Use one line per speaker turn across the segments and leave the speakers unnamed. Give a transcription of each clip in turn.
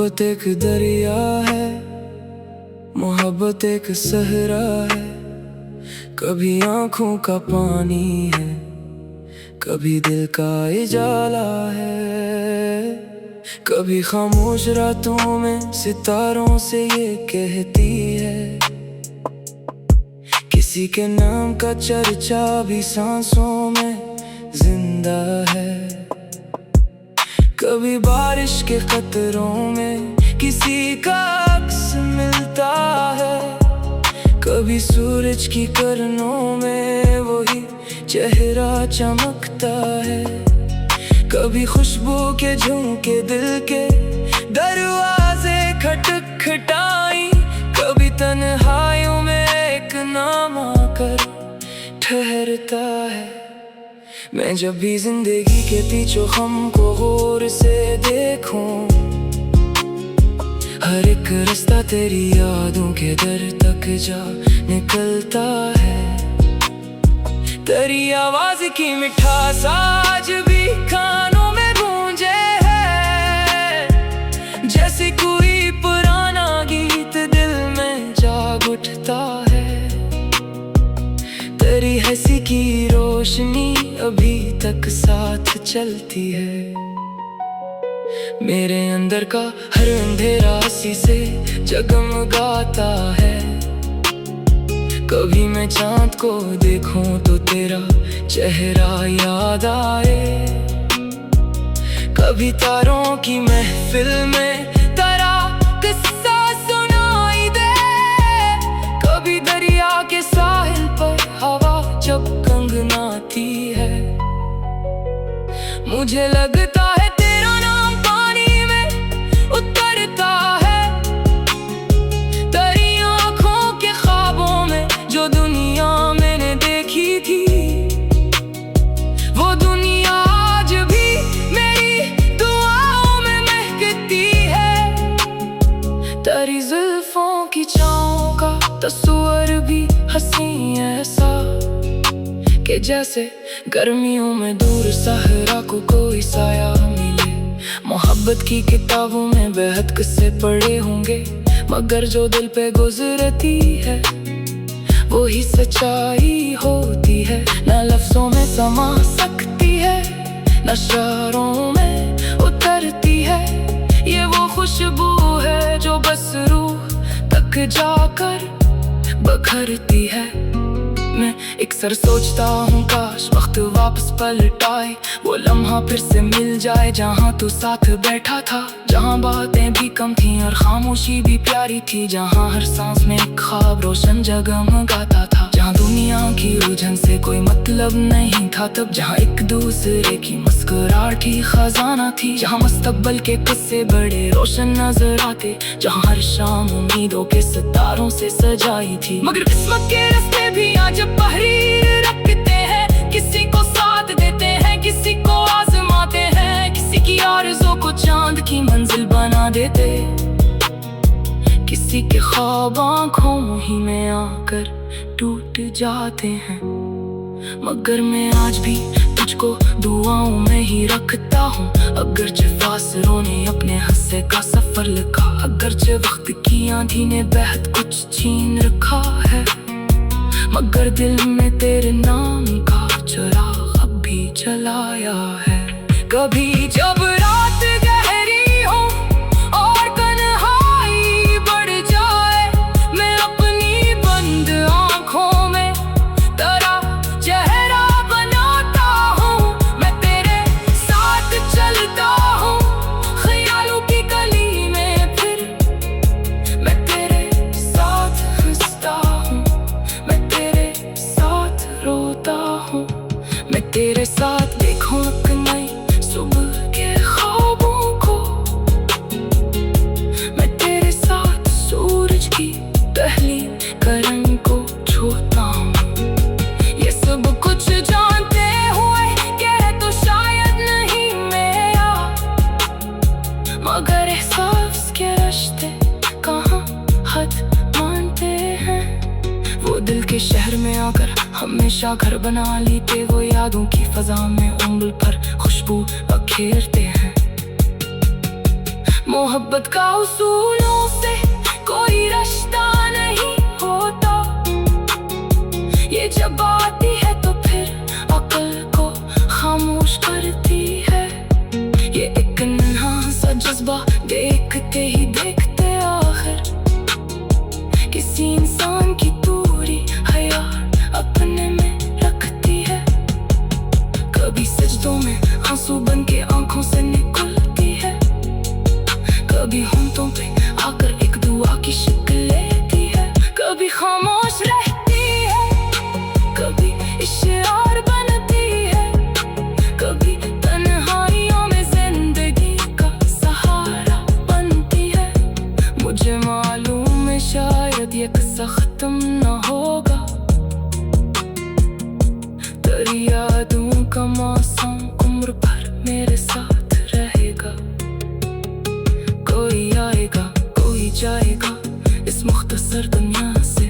मोहब्बत एक दरिया है, मोहब्बत एक सहरा है। कभी आँखों का पानी है, कभी दिल का इजाला है। कभी खामोश रातों में सितारों से ये कहती है, किसी के नाम का चर्चा भी सांसों में जिंदा है। कभी बारिश के कतरों में किसी का अक्स मिलता है, कभी सूरज की किरणों में वही चेहरा चमकता है। कभी खुशबू के झोंके दिल के दरवाजे खटखटाई, कभी तन्हाइयों में एक नाम आकर ठहरता है। मैं जब भी जिंदगी के पीछे गम को गौर से देखूं, हर एक रास्ता तेरी यादों के दर तक जा निकलता है। तेरी आवाज की मिठास आज भी कानों में गूंजे है, जैसे कोई पुराना गीत दिल में जाग उठता है। तेरी हंसी की रोशनी अभी तक साथ चलती है, मेरे अंदर का हर अंधेरा हंसी से जगमगाता है। कभी मैं चांद को देखूं तो तेरा चेहरा याद आए, कभी तारों की महफिल में तेरा किस्सा सुनाई दे, कभी दरिया के साहिल पर हवा जब कंगनाती है। मुझे लगता है तेरा नाम पानी में उतरता है, तेरी आँखों के ख्वाबों में जो दुनिया मैंने देखी थी, वो दुनिया आज भी मेरी दुआओं में महकती है। तेरी जुल्फों की छाँव का तस्वीर भी हंसी ऐसा कि जैसे गर्मियों में दूर सहरा को कोई साया मिले। मोहब्बत की किताबों में बेहद किस्से पढ़े होंगे, मगर जो दिल पे गुजरती है वो ही सच्चाई होती है। न लफ्जों में समा सकती है, न शायरों में उतरती है। ये वो खुशबू है जो बस रूह तक जाकर बखरती है। मैं अक्सर सोचता हूँ काश वक्त वापस पलट आए, वो लम्हा फिर से मिल जाए जहाँ तू साथ बैठा था, जहाँ बातें भी कम थी और खामोशी भी प्यारी थी, जहाँ हर सांस में एक ख्वाब रोशन जगमगाता था, जहाँ दुनिया की उलझन से कोई मतलब नहीं था तब, जहाँ एक दूसरे की मुस्कुराहट ही खजाना थी, जहाँ मुस्तकबिल के किस्से बड़े रोशन नजर आते, जहाँ हर शाम उम्मीदों के सितारों से सजाई थी। मगर किस्मत के रास्ते भी आज पहरीर रखते हैं, किसी को साथ देते हैं, किसी को आजमाते हैं, किसी की आरज़ू को चांद की मंजिल बना देते, किसी के ख्वाब आँखों ही में आकर टूट जाते हैं। मगर मैं आज भी तुझको दुआओं में ही रखता हूँ, अगरचे फासलों ने अपने हिस्से का सफर लिखा, अगरचे वक्त की आंधी ने बेहद कुछ छीन रखा है, मगर दिल में तेरे नाम का चिराग अब भी जलाया है। कभी जब रात गहरी हो और तन्हाई बढ़ जाए, मैं अपनी बंद आँखों में तेरा चेहरा बनाता हूँ, मैं तेरे साथ चलता हूँ ख्यालों की गली में, फिर मैं तेरे साथ हंसता हूँ, मैं तेरे साथ रोता हूँ, मैं तेरे साथ देखूं एक नई सुबह के ख्वाबों को, मैं तेरे साथ सूरज की पहली किरण को छूता हूँ। ये सब कुछ जानते हुए कह तो शायद नहीं मेरा, मगर एहसास के रिश्ते कहाँ हद मानते हैं। वो दिल के शहर में आकर हमेशा घर बना लेते, वो यादों की फजा में उंगल पर खुशबू बखेरते हैं। मोहब्बत का उसूलों से कोई रिश्ता नहीं होता, ये जब आती है तो फिर अक्ल को खामोश करती है। ये एक नन्हा सा जज्बा देखते ही देखते आखिर किसी इंसान की दूरी हया अपने में रखती है। कभी सजदों में आंसू बन के आंखों से निकलती है, कभी होंठों पे आकर एक दुआ की शक्ल लेती है। कभी खामोश रहती है, कभी इशारा बनती है, कभी तन्हाइयों में जिंदगी का सहारा बनती है। मुझे मालूम है शायद ये किस्सा खत्म न होगा, तेरी यादों का मौसम उम्र भर मेरे साथ रहेगा। कोई आएगा कोई जाएगा इस मुख्तसर दुनिया से,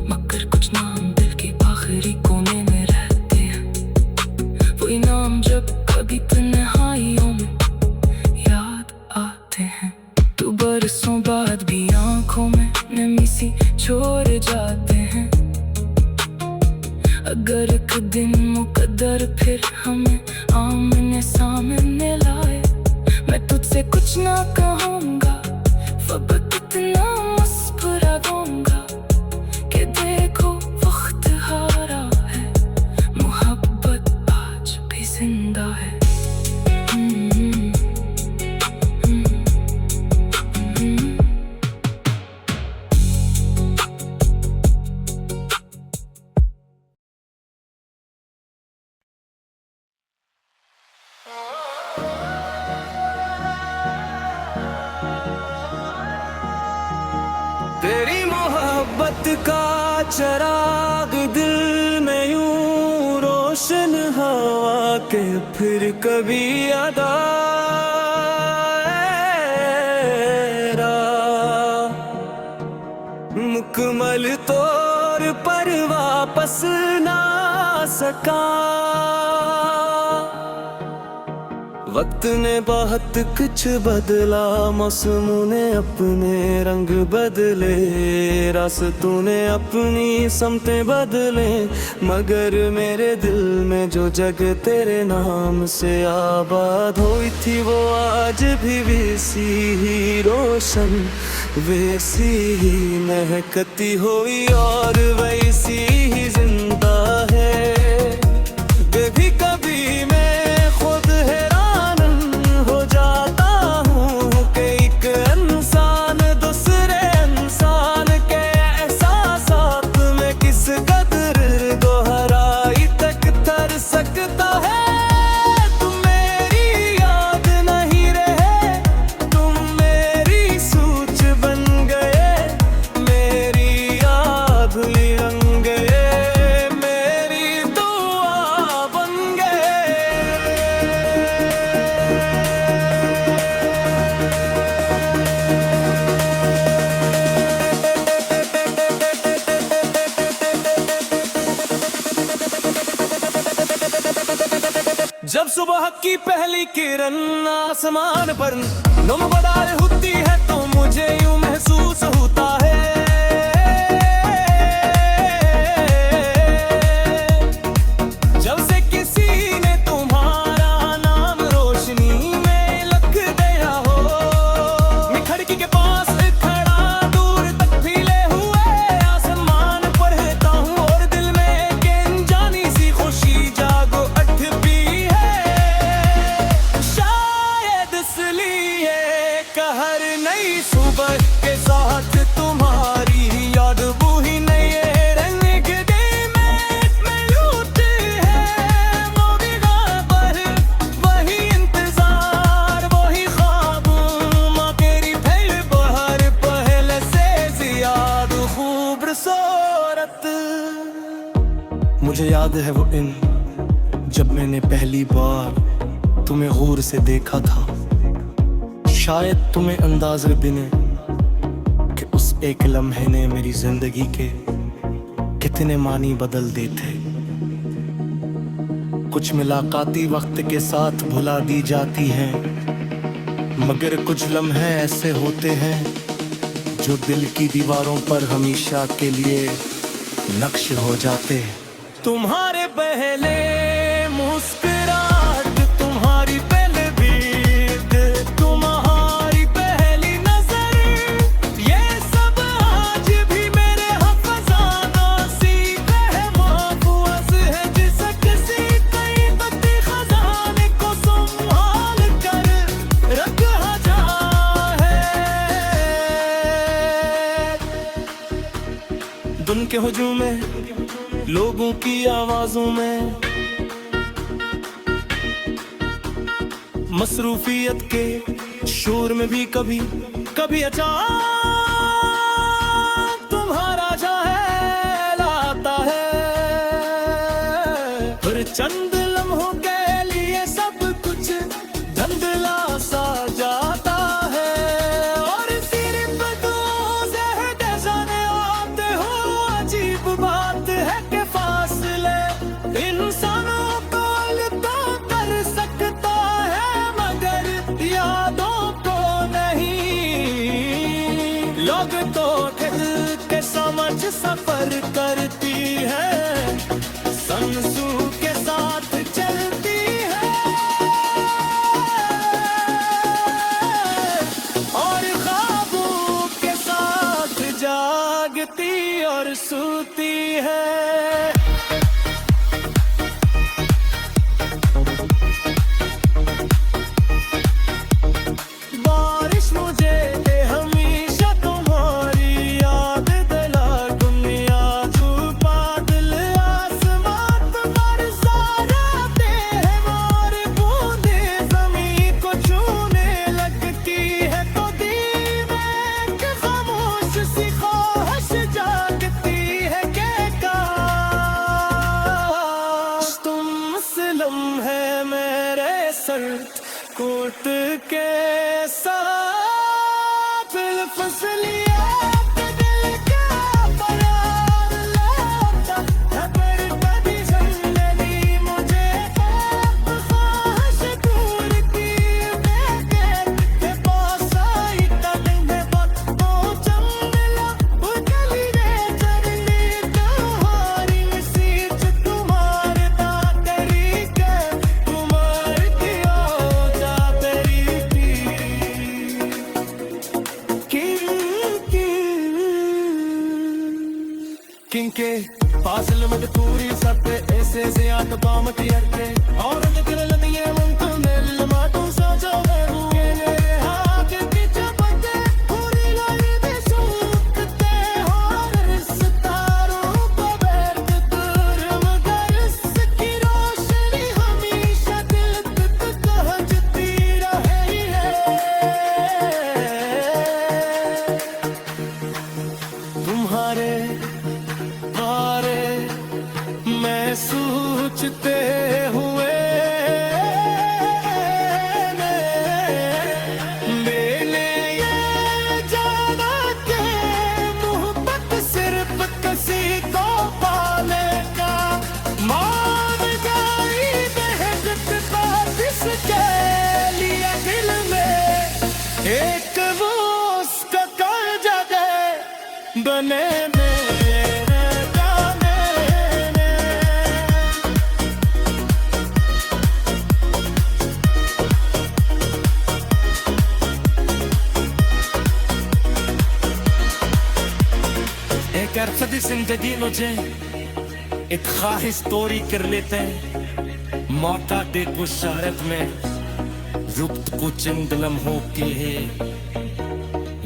मगर कुछ नाम दिल के आखिरी कोने में रहते हैं। वही नाम जब कभी तन्हाइयों में याद आते हैं। तू बरसों बाद भी आंखों में नमी सी छोड़ जाते हैं। अगर एक दिन मुकद्दर फिर हमें आमने सामने लाए, मैं तुझसे कुछ ना कहूँगा, फकत इतना मुस्कुरा दूंगा कि देखो वक्त हारा है, मोहब्बत आज भी जिंदा है।
तेरी मोहब्बत का चराग दिल में यूं रोशन हवा के फिर कभी अदा मुकम्मल तौर पर वापस ना सका। वक्त ने बहुत कुछ बदला, मौसमों ने अपने रंग बदले, रास्तों ने अपनी समतें बदले, मगर मेरे दिल में जो जगह तेरे नाम से आबाद हुई थी वो आज भी वैसी ही रोशन, वैसी ही महकती हुई और वैसी ही जिंदा है। कभी कभी मैं खुद जब सुबह की पहली किरण आसमान पर नमबदार होती है तो मुझे यूं महसूस होता है जब से किसी ने तुम्हारा नाम रोशनी में लिख दिया हो। मैं खिड़की के पास खड़ा दूर तक फैले हुए आसमान पर रहता हूँ और दिल में एक अनजानी सी खुशी जागो उठती है। शायद इसलिए हर नई सुबह के साथ तुम्हारी याद बूही नहीं है रंग के दिन में लूटे है वो भी पर वही इंतजार वही ख्वाबों माँ तेरी फिर बाहर पहले से ज्यादा खूबसूरत। मुझे याद है वो दिन जब मैंने पहली बार तुम्हें गौर से देखा था। शायद तुम्हें अंदाज़ा भी नहीं कि उस एक लम्हे ने मेरी जिंदगी के कितने मानी बदल देते। कुछ मुलाकाती वक्त के साथ भुला दी जाती हैं, मगर कुछ लम्हे ऐसे होते हैं जो दिल की दीवारों पर हमेशा के लिए नक्श हो जाते हैं। तुम्हारे पहले मुस्कुराहट, तुम्हारी पहले बीत, तुम्हारी पहली नजर, ये सब आज भी मेरे हफ़ज़ाना सीखते हैं। महफूज़ है जिसे किसी कई बत्ती खजाने को संभाल कर रखा जाए। दुन के हुजूम में, लोगों की आवाजों में, मसरूफियत के शोर में भी कभी कभी अचानक तुम्हारा जाहिल आता है। फिर चंद लम्हों के लिए सब कुछ धुंधला सा जाता है और सिर्फ दो ज़हर जाने आते हो। अजीब बात है कि फासले इंसानों को अलग कर सकता है मगर यादों को नहीं। लोग तो दिल के समझ सफर करती है, संसू के साथ चलती है और ख्वाबों के साथ जागती और सोती है। बारिश मुझे दे हमेशा तुम्हारी याद दिला, दुनिया जो बादल आसमान पर बरसाते हैं और बूंदे ज़मीं को छूने लगती है तो दिल में एक खामोश सी ख्वाहिश जागती है कि काश तुम इस लम्हे मेरे सर कोट के साथ फसलिया दिल का परार लाता है। पर कभी जिंदगी मुझे ख्वाहिश दूर की के पास आई तक में वक्त पहुंचा मिला वो गली रे चलनी तुम्हारी सीट तुम्हारे दातरी के तुम्हारी की हो जा तेरी किनके फासिल में पूरी सत्ते ऐसे से आत काम करते और दिल लनिए मन तो मेल माटू सजो हुए मेरे हाथ की चपते पूरी लाई दे सूखते और सितारों को बैठ दूर मगर इसकी रोशनी हमेशा दिल तक कहती रही है। तुम्हारे बारे मैं सोचते हुए मैंने ये जाना कि मोहब्बत सिर्फ किसी को पाने का मान गई बेहद बात इसके लिए दिल में एक वो उसका कर जगह बने मेरे जाने में। एक अरसदी जिंदगी मुझे एक ख्वाहिश तोरी कर लेते हैं मौता दे बुशारत में रुक्त को चंद लम्हों के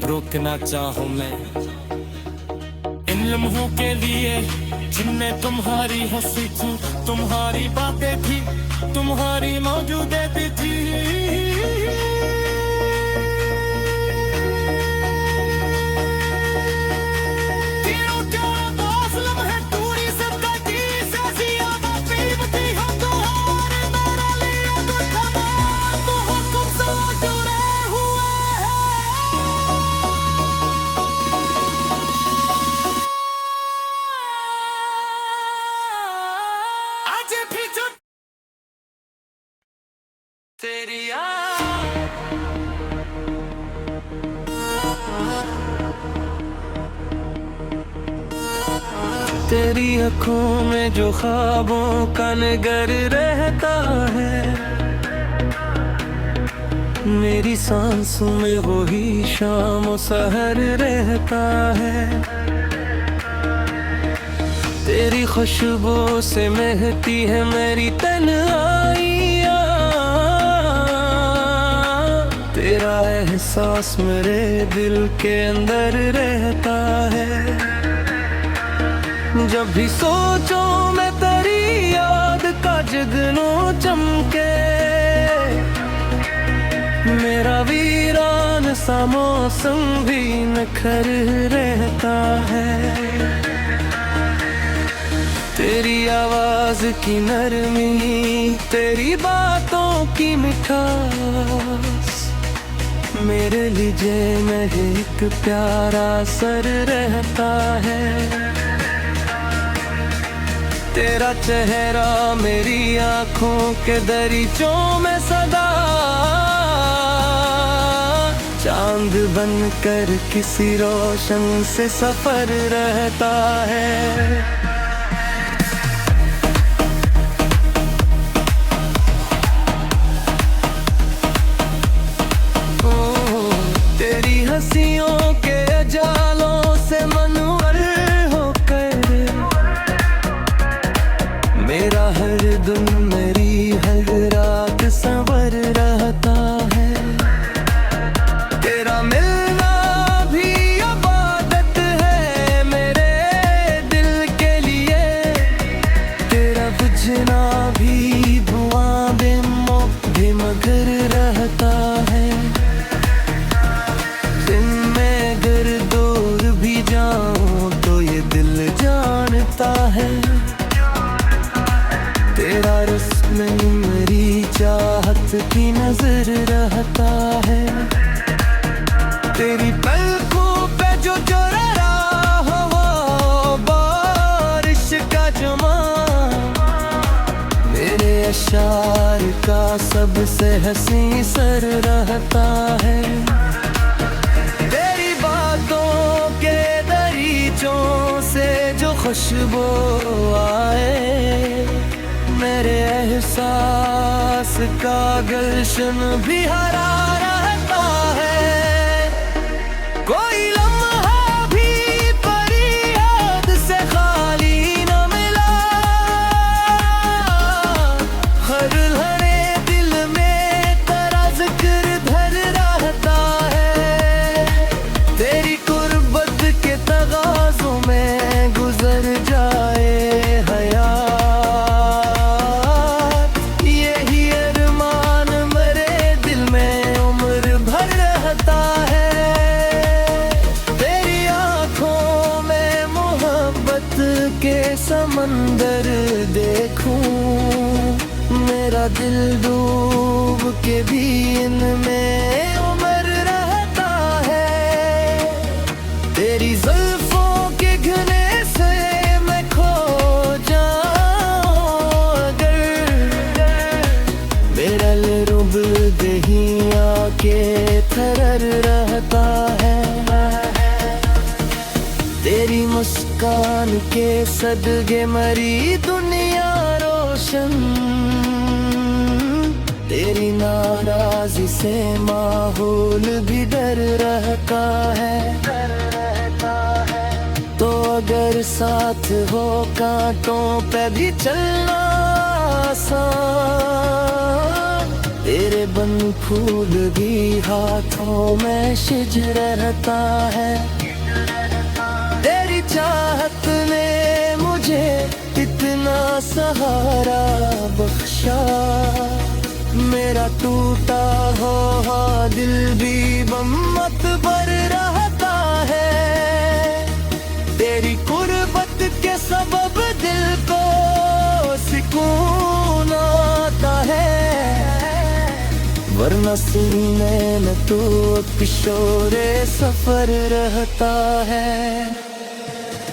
रोकना चाहूं मैं इन लम्हों के लिए जिनमें तुम्हारी हंसी थी, तुम्हारी बातें थी, तुम्हारी मौजूदगी थी। तीनों के पास लम्हे दूरी से कटी से ज़्यादा कीमती हो तुम्हारे मेरे लिए तो तमाम तो हुक्म से जुड़े हुए आज भी जो तेरी याद तेरी आँखों में जो ख्वाबों का नगर रहता है, मेरी सांसों में वही शाम और सहर रहता है। तेरी खुशबू से महकती है मेरी तन्हाइयाँ, तेरा एहसास मेरे दिल के अंदर रहता है। जब भी सोचो मैं तेरी याद का जगनों चमके, मेरा वीरान सा मौसम भी निखर रहता है। तेरी आवाज की नरमी, तेरी बातों की मिठास, मेरे लिए में एक प्यारा सर रहता है। तेरा चेहरा मेरी आँखों के दरीचों में सदा चांद बनकर किसी रोशन से सफर रहता है। तेरी हंसियों के जालों से मनवर होकर मेरा हर दिन मेरी हर रात संवर रहता है। तेरा मिलना भी इबादत है मेरे दिल के लिए, तेरा बुझना भी धुआं बेमगर रहता है। दिन में अगर दूर भी जाऊं तो ये दिल जानता है, तेरा रस्म मेरी चाहत की नजर रहता है। तेरी पलकों पे जो रहा हो वो बारिश का जमा, मेरे अशार का सबसे हंसी सर रहता है। तेरी बातों के दरीचों से जो खुशबू आए, मेरे एहसास का गुलशन भी हरा रहता है। कोई लम्हा भी परी याद से खाली न मिला, हर लम्हे दिल में तेरा जिक्र धर रहता है। तेरी कुर्बत के तगाज़ों में गुजर जाए के समंदर देखूं, मेरा दिल डूब के भी इनमें उमर रहता है। तेरी जुल्फों के घने से मैं खो जाऊं अगर, मेरा रुब दहिया के थरर रहता है। तेरी मुस्कान के सदके मरी दुनिया रोशन, तेरी नाराजी से माहौल भी डर रहता है। तो अगर साथ हो कांटों पे भी चलना आसान, तेरे बन फूल भी हाथों में शिज रहता है। तेरी चाहत ने मुझे इतना सहारा बख्शा, मेरा टूटा हुआ दिल भी मत पर रहता है। तेरी कुर्बत के सबब दिल को सुकून आता है, वरना सीने में तो किशोरे सफर रहता है।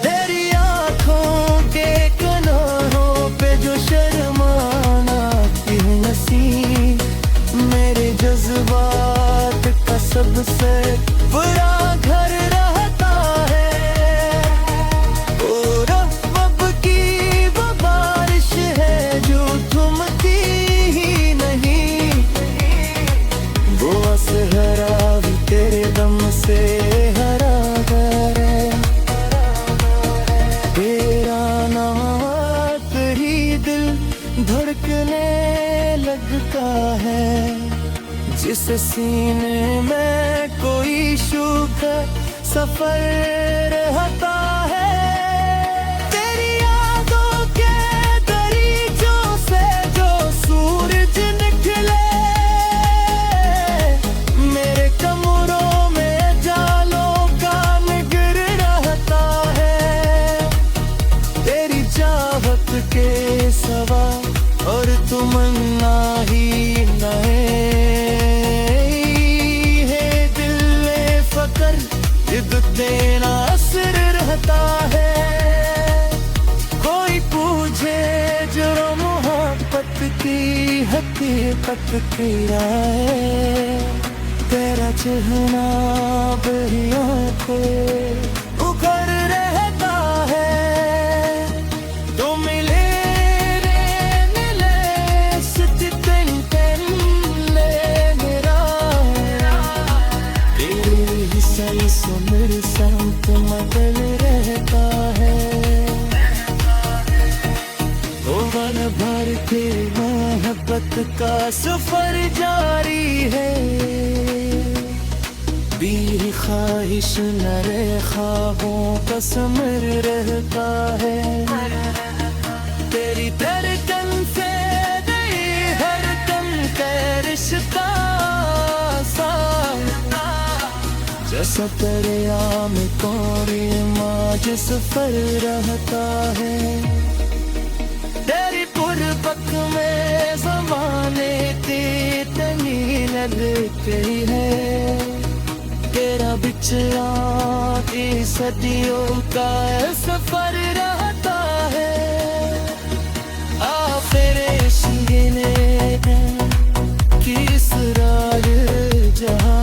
तेरी आँखों के किनारों पे जो शर्माना की नसीब, मेरे जज्बात का सबसे बुरा घर रहता है। ओ रब्बा इस सीने में कोई शुभ सफर रहता है। तेरी यादों के दरीचों से जो सूरज निकले, मेरे कमरों में जालों का निगर रहता है। तेरी चाहत के सवा और तमन्ना ही नए तेरा असर रहता है। कोई पूछे जो मोहब्बत की हकीकत क्या है, तेरा चेहरा बड़ी आंखें उखड़ रहता है। तो मिले रे मिले सितन ले मेरा, तेरे ही सही सुमर संत मगल रहता है। ओ वन भर के मोहब्बत का सफर जारी है। बीर ख्वाहिश नरे ख्वाबों का समर रहता है। तेरी धड़कन से गई हर दम का रिश्ता जैसा दरिया में कोरी माज सफर रहता है। तेरी पुरबक में ज़माने की तंगी लगती है। तेरा बिछड़ा की सदियों का सफर रहता है। आ तेरे सीने की इसरार जहाँ